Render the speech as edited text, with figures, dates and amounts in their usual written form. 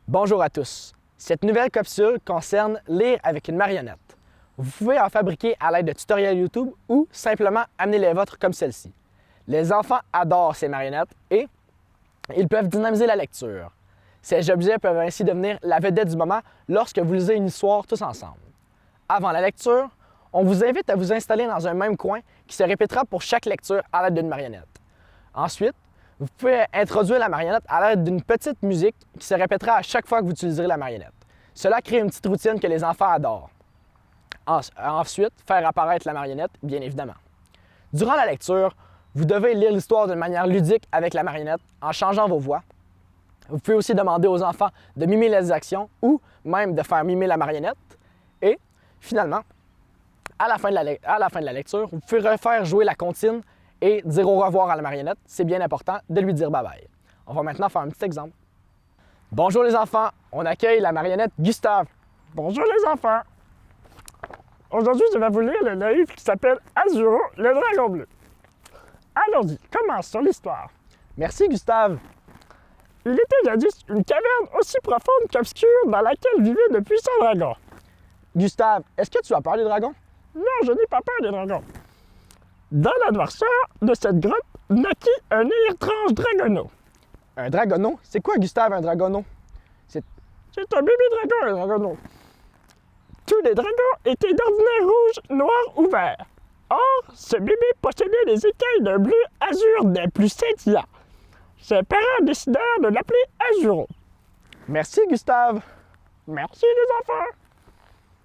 Bonjour à tous. Cette nouvelle capsule concerne lire avec une marionnette. Vous pouvez en fabriquer à l'aide de tutoriels YouTube ou simplement amener les vôtres comme celle-ci. Les enfants adorent ces marionnettes et ils peuvent dynamiser la lecture. Ces objets peuvent ainsi devenir la vedette du moment lorsque vous lisez une histoire tous ensemble. Avant la lecture, on vous invite à vous installer dans un même coin qui se répétera pour chaque lecture à l'aide d'une marionnette. Ensuite, vous pouvez introduire la marionnette à l'aide d'une petite musique qui se répétera à chaque fois que vous utiliserez la marionnette. Cela crée une petite routine que les enfants adorent. Ensuite, faire apparaître la marionnette, bien évidemment. Durant la lecture, vous devez lire l'histoire d'une manière ludique avec la marionnette en changeant vos voix. Vous pouvez aussi demander aux enfants de mimer les actions ou même de faire mimer la marionnette. Et finalement, à la fin de la lecture, vous pouvez refaire jouer la comptine et dire au revoir à la marionnette. C'est bien important de lui dire bye-bye. On va maintenant faire un petit exemple. Bonjour les enfants, on accueille la marionnette Gustave. Bonjour les enfants! Aujourd'hui, je vais vous lire le livre qui s'appelle Azuro, le dragon bleu. Allons-y, commençons l'histoire. Merci Gustave. Il était jadis une caverne aussi profonde qu'obscure dans laquelle vivaient de puissants dragons. Gustave, est-ce que tu as peur des dragons? Non, je n'ai pas peur des dragons. Dans la noirceur de cette grotte naquit un étrange dragonneau. Un dragonneau? C'est quoi Gustave, un dragonneau? C'est un bébé dragon, un dragonneau. Tous les dragons étaient d'ordinaire rouge, noir ou vert. Or, ce bébé possédait les écailles d'un bleu azur des plus scintillants. Ses parents décidèrent de l'appeler Azuro. Merci Gustave. Merci les enfants!